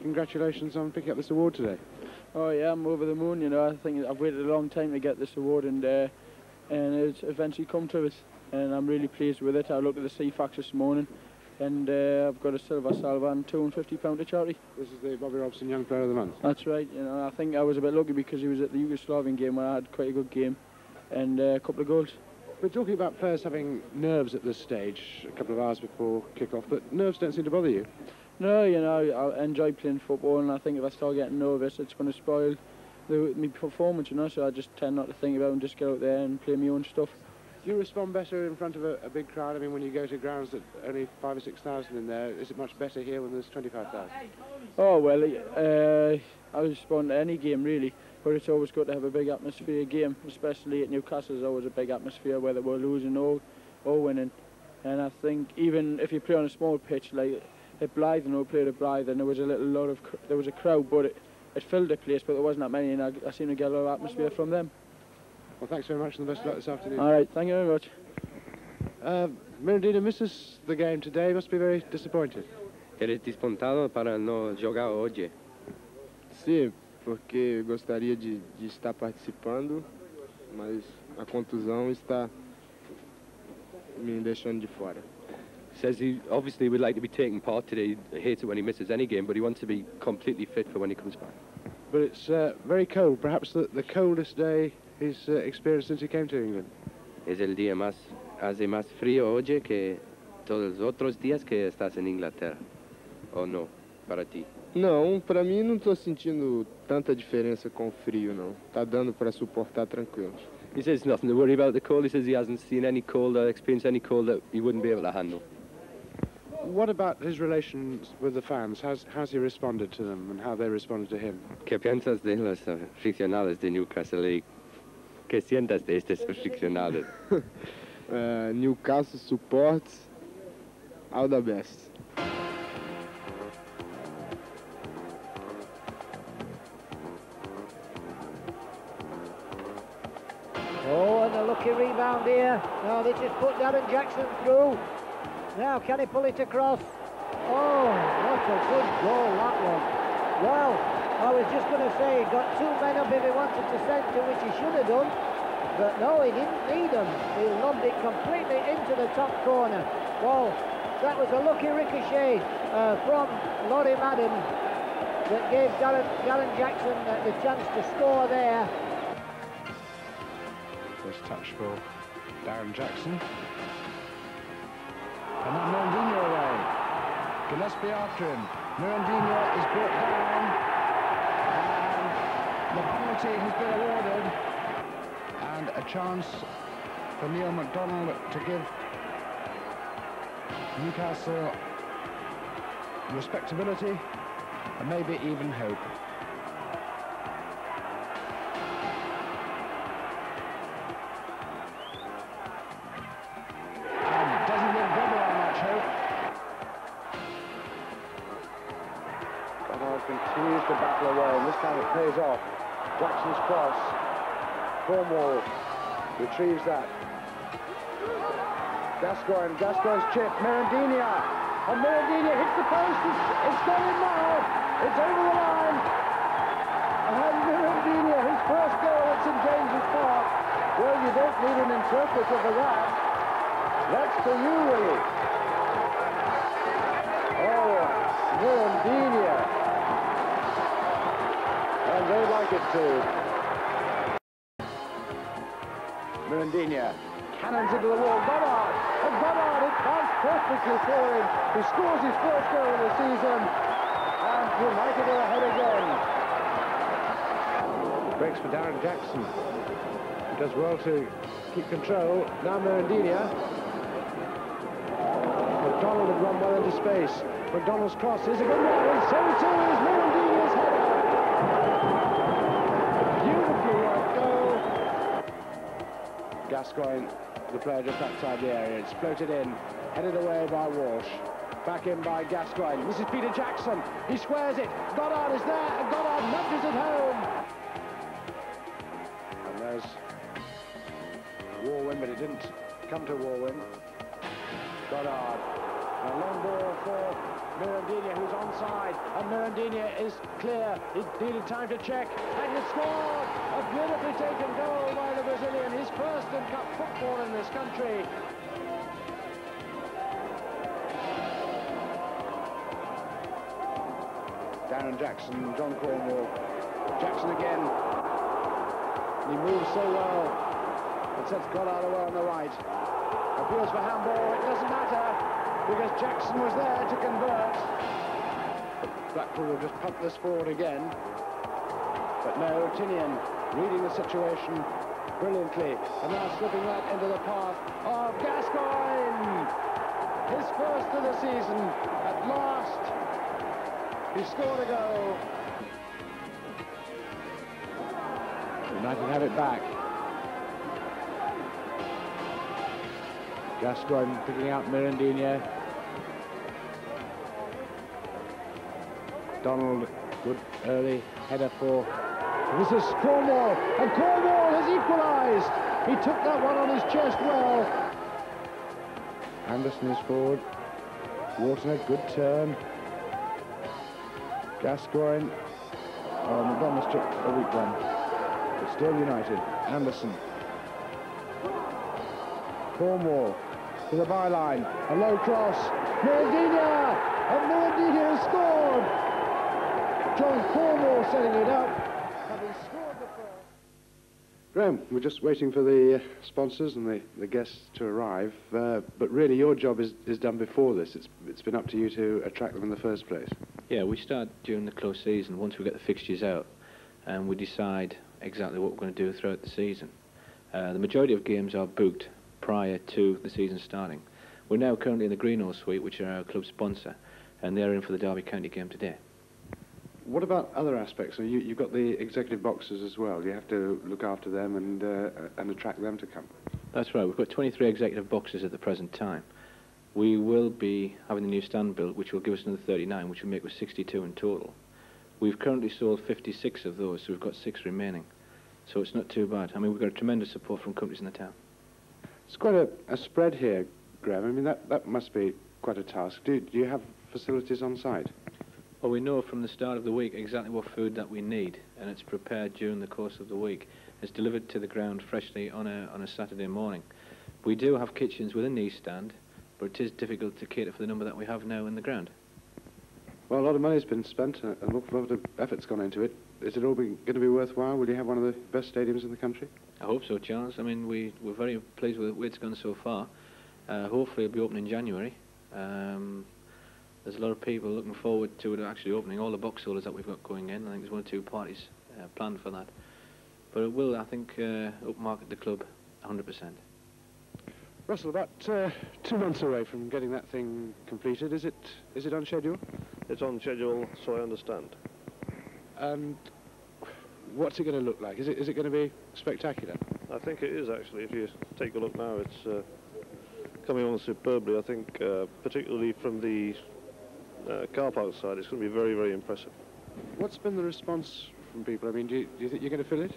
Congratulations on picking up this award today. Oh yeah, I'm over the moon, you know. I think I've waited a long time to get this award, and it's eventually come to us, and I'm really pleased with it. I looked at the CFAX this morning, and I've got a silver salver and £250 to charity. This is the Bobby Robson Young Player of the Month. That's right, you know. I think I was a bit lucky because he was at the Yugoslavian game where I had quite a good game and a couple of goals. We're talking about players having nerves at this stage, a couple of hours before kick-off, but nerves don't seem to bother you. No, you know, I enjoy playing football, and I think if I start getting nervous, it's going to spoil my performance, you know, so I just tend not to think about it and just get out there and play my own stuff. Do you respond better in front of a big crowd? I mean, when you go to grounds that only 5,000 or 6,000 in there, is it much better here when there's 25,000? Oh, well, I respond to any game, really, but it's always good to have a big atmosphere game, especially at Newcastle. There's always a big atmosphere, whether we're losing or winning. And I think even if you play on a small pitch, like at Blythe, and we played at Blythe, and there was a crowd, but it filled the place, but there wasn't that many, and I seem to get a lot of atmosphere from them. Well, thanks very much, and the best of luck this afternoon. All right, thank you very much. Mirandinha misses the game today. Must be very disappointed. Eres despontado para no jogar hoje? Sim, porque gostaria de estar participando, mas a contusão está me deixando de fora. Says he obviously would like to be taking part today. He hates it when he misses any game, but he wants to be completely fit for when he comes back. But it's very cold, perhaps the coldest day he's experienced since he came to England. Es el día más, hace más frío hoy que todos los otros días que estás en Inglaterra. ¿O no, para ti? Não, para mim não estou sentindo tanta diferença com o frio, não. Tá dando para suportar tranquilo. He says nothing to worry about the cold. He says he hasn't seen any cold or experienced any cold that he wouldn't be able to handle. What about his relations with the fans? How's he responded to them and how they responded to him? ¿Qué piensas de los aficionados de Newcastle? ¿Qué sientas de estos aficionados? Newcastle supports all the best. Oh, and a lucky rebound here. Now this has put Darren Jackson through. Now can he pull it across? Oh, what a good goal that was. Well, I was just going to say, he got two men up if he wanted to centre, which he should have done. But no, he didn't need them. He lobbed it completely into the top corner. Well, that was a lucky ricochet from Laurie Madden that gave Darren Jackson the chance to score there. First touch for Darren Jackson. And that Mirandinha away. Gillespie after him. Mirandinha is brought down. And the penalty has been awarded. And a chance for Neil MacDonald to give Newcastle respectability and maybe even hope. Continues to battle away, and this time it pays off. Jackson's cross. Cornwall retrieves that. Gascoigne's chip. Mirandinha. And Mirandinha hits the post. It's gone in now. It's over the line. And Mirandinha, his first goal at St James's Park. Well, you don't need an interpreter for that. That's for you, Willie. Oh, Mirandinha. And they like it too. Mirandinha cannons into the wall. Goddard! And Goddard, it bounced perfectly for him. He scores his first goal of the season. And United are ahead again. Breaks for Darren Jackson. He does well to keep control. Now Mirandinha. MacDonald had run well into space. MacDonald's cross is a good one. And so too is Mirandinha's header. Beautifully worked goal. Gascoigne, the player just outside the area. It's floated in, headed away by Walsh. Back in by Gascoigne. This is Peter Jackson. He squares it. Goddard is there, and Goddard nudges it home. And there's Warwin, but it didn't come to Warwin. Goddard. A long ball for Mirandinha, who's onside, and Mirandinha is clear. He needed time to check, and he scored! A beautifully taken goal by the Brazilian, his first in cup football in this country. Darren Jackson, John Cornwall. Jackson again. He moves so well. It sets God out of the way on the right. Appeals for handball. It doesn't matter because Jackson was there to convert. Blackpool will just pump this forward again. But no, Tinian reading the situation brilliantly and now slipping right into the path of Gascoigne. His first of the season at last. He scored a goal. United have it back. Gascoigne picking out Mirandinha. Donald, good early header for... This is Cornwall, and Cornwall has equalised. He took that one on his chest well. Anderson is forward. Wharton a good turn. Gascoigne. Oh, McDonald's took a weak one. But still United. Anderson. Cornwall to the byline. A low cross. Mirandinha! And Mirandinha has scored! John Cornwall setting it up. Having scored the first. Graham, we're just waiting for the sponsors and the guests to arrive, but really your job is done before this. It's been up to you to attract them in the first place. Yeah, we start during the close season once we get the fixtures out and we decide exactly what we're going to do throughout the season. The majority of games are booked prior to the season starting. We're now currently in the Greenhill Suite, which are our club sponsor, and they're in for the Derby County game today. What about other aspects? So you've got the executive boxes as well. You have to look after them and attract them to come. That's right. We've got 23 executive boxes at the present time. We will be having the new stand built, which will give us another 39, which will make us 62 in total. We've currently sold 56 of those, so we've got 6 remaining. So it's not too bad. I mean, we've got tremendous support from companies in the town. It's quite a spread here, Graham. I mean, that must be quite a task. Do you have facilities on site? Well, we know from the start of the week exactly what food that we need, and it's prepared during the course of the week. It's delivered to the ground freshly on a Saturday morning. We do have kitchens within the East Stand, but it is difficult to cater for the number that we have now in the ground. Well, a lot of money's been spent, and a lot of effort's gone into it. Is it all going to be worthwhile? Will you have one of the best stadiums in the country? I hope so, Charles. I mean, we're very pleased with the way it's gone so far. Hopefully it'll be open in January. There's a lot of people looking forward to it actually opening. All the box holders that we've got going in, I think there's 1 or 2 parties planned for that. But it will, I think, upmarket the club 100%. Russell, about 2 months away from getting that thing completed. Is it on schedule? It's on schedule, so I understand. And what's it going to look like? Is it going to be spectacular? I think it is, actually. If you take a look now, it's coming on superbly. I think, particularly from the car park side, it's going to be very, very impressive. What's been the response from people? I mean, do you think you're going to fill it?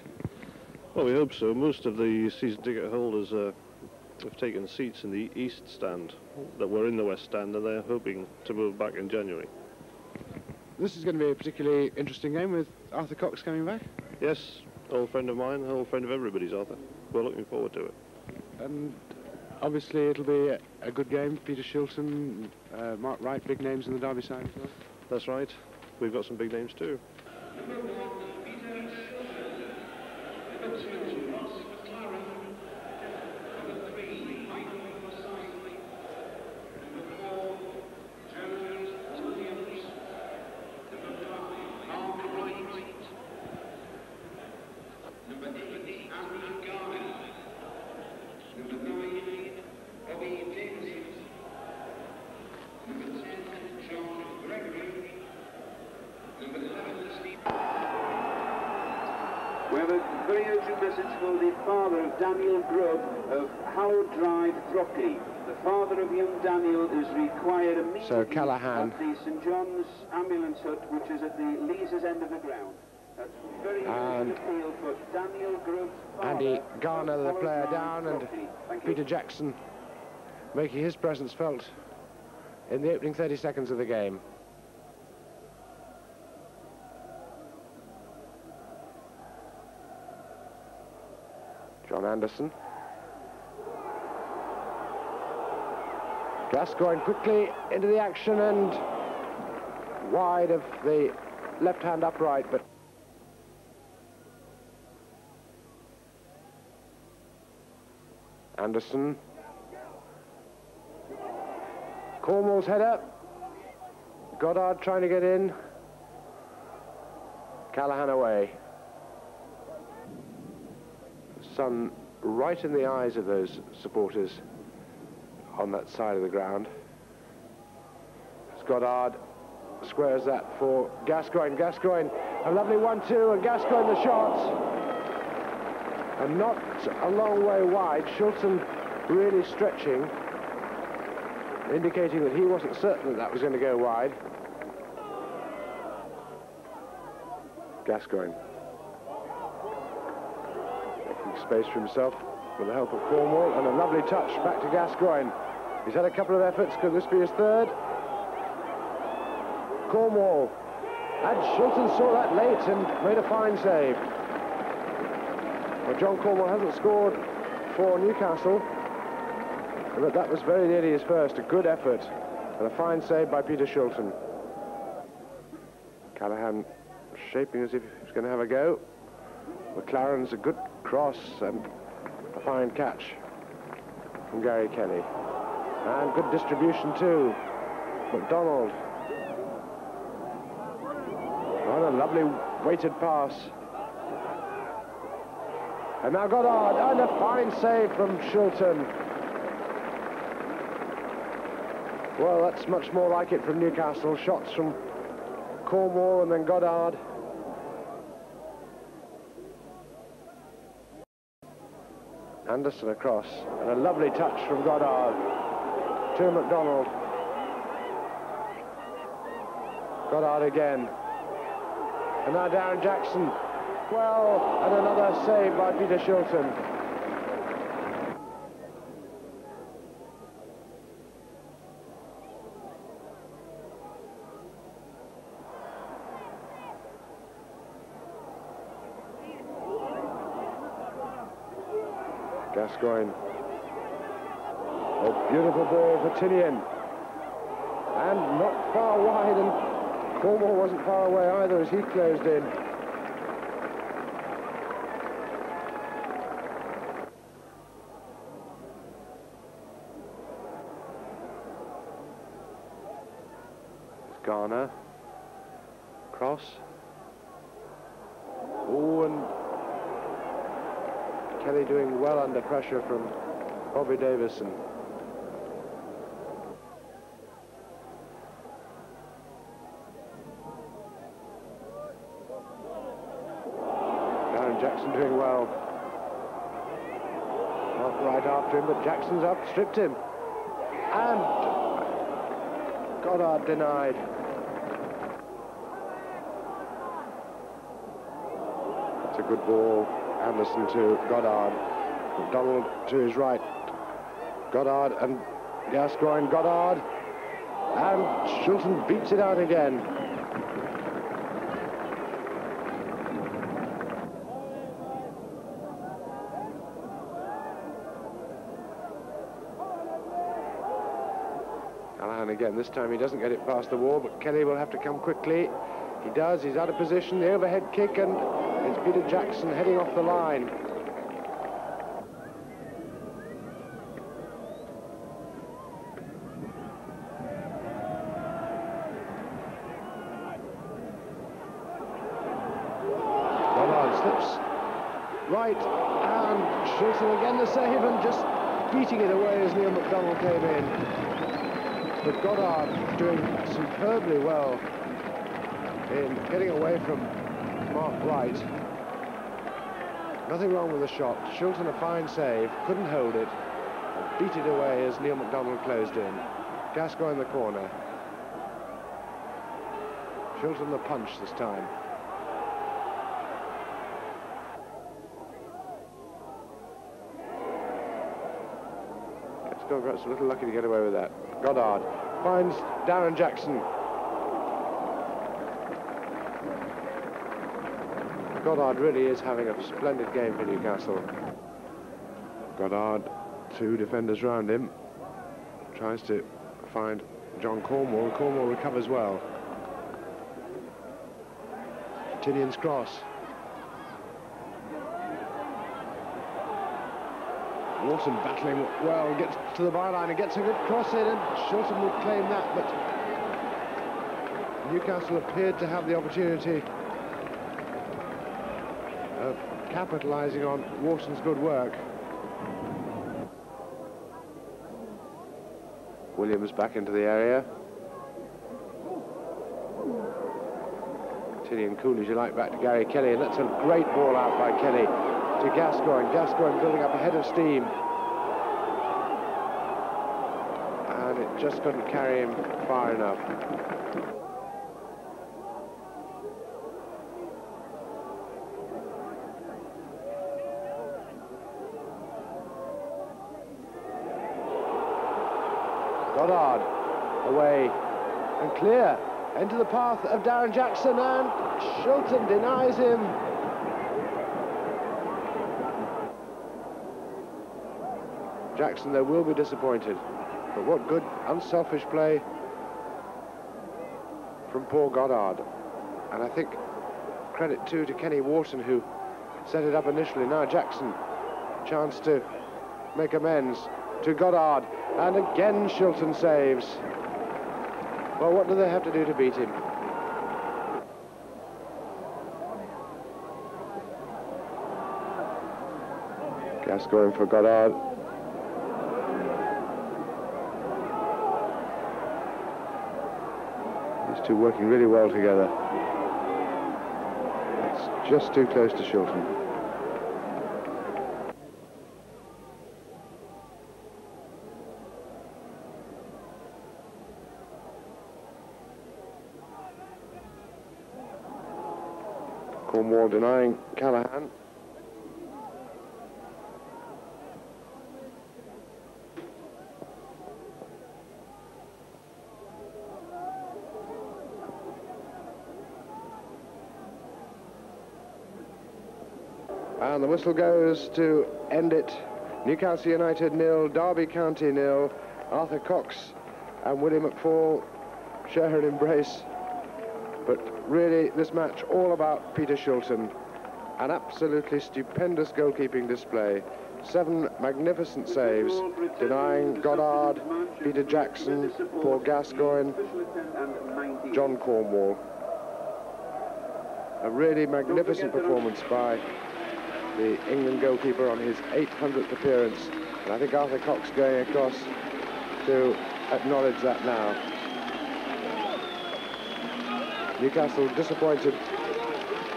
Well, we hope so. Most of the season ticket holders have taken seats in the East Stand that were in the West Stand, and they're hoping to move back in January. This is going to be a particularly interesting game with Arthur Cox coming back. Yes, old friend of mine, old friend of everybody's, Arthur. We're looking forward to it. And obviously it'll be a good game. Peter Shilton, Mark Wright, big names in the Derby side as well. That's right. We've got some big names too. We have a very urgent message for the father of Daniel Grubb of Hallowed Drive, Throckley. The father of young Daniel is required immediately Callahan at the St John's ambulance hut, which is at the Lees's end of the ground. That's very urgent appeal for Daniel Grubb's father. Andy Garner, the player, down, and Peter Jackson making his presence felt in the opening 30 seconds of the game. John Anderson. Gascoigne quickly into the action and wide of the left-hand upright, but Anderson. Cornwall's header. Goddard trying to get in. Callahan away. Sun right in the eyes of those supporters on that side of the ground. Goddard squares that for Gascoigne. Gascoigne, a lovely 1-2, and Gascoigne the shot. And not a long way wide. Shilton really stretching, indicating that he wasn't certain that that was going to go wide. Gascoigne making space for himself with the help of Cornwall, and a lovely touch back to Gascoigne. He's had a couple of efforts. Could this be his third? Cornwall, and Shilton saw that late and made a fine save. Well, John Cornwall hasn't scored for Newcastle, but that was very nearly his first. A good effort and a fine save by Peter Shilton. Callahan shaping as if he was going to have a go. McLaren's a good cross and a fine catch from Gary Kelly. And good distribution too. McDonald. Oh, a lovely weighted pass. And now Goddard, and a fine save from Shilton. Well, that's much more like it from Newcastle. Shots from Cornwall and then Goddard. Anderson across, and a lovely touch from Goddard to McDonald. Goddard again. And now Darren Jackson. Well, and another save by Peter Shilton. Gascoigne. Oh, beautiful ball for Tinian. And not far wide, and Cornwall wasn't far away either as he closed in. Garner. Cross. Oh, and Kelly doing well under pressure from Bobby Davison. Darren Jackson doing well. Not right after him, but Jackson's outstripped him. And Goddard denied. That's a good ball. Anderson to Goddard. McDonald to his right. Goddard and Gascoigne. Goddard. And Shilton beats it out again. Callahan again. This time he doesn't get it past the wall, but Kelly will have to come quickly. He does. He's out of position. The overhead kick, and it's Peter Jackson heading off the line. Goddard slips right, and Shilton again the save, and just beating it away as Neil McDonald came in. But Goddard doing superbly well in getting away from Mark Wright. Nothing wrong with the shot. Shilton a fine save, couldn't hold it, and beat it away as Neil McDonald closed in. Gascoigne in the corner. Shilton the punch this time. Gascoigne perhaps a little lucky to get away with that. Goddard finds Darren Jackson. Goddard really is having a splendid game for Newcastle. Goddard, two defenders round him, tries to find John Cornwall. Cornwall recovers well. Tinian's cross. Wharton battling well, gets to the byline and gets a good cross in, and Shilton would claim that, but Newcastle appeared to have the opportunity of capitalising on Wharton's good work. Williams back into the area. Tinian cool as you like back to Gary Kelly, and that's a great ball out by Kelly to Gascoigne. Gascoigne building up a head of steam, and it just couldn't carry him far enough. Goddard away and clear into the path of Darren Jackson, and Shilton denies him. Jackson, though, will be disappointed, but what good unselfish play from Paul Goddard. And I think credit too to Kenny Wharton, who set it up initially. Now Jackson, chance to make amends to Goddard, and again Shilton saves. Well, what do they have to do to beat him? Gascoigne for Goddard. These two working really well together. It's just too close to Shilton. Cornwall denying Callahan. And the whistle goes to end it. Newcastle United 0, Derby County 0. Arthur Cox and Willie McFall share an embrace. But really, this match all about Peter Shilton. An absolutely stupendous goalkeeping display. 7 magnificent saves, denying Goddard, Peter Jackson, Paul Gascoigne, John Cornwall. A really magnificent performance by the England goalkeeper on his 800th appearance. And I think Arthur Cox going across to acknowledge that now. Newcastle disappointed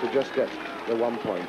to just get the 1 point.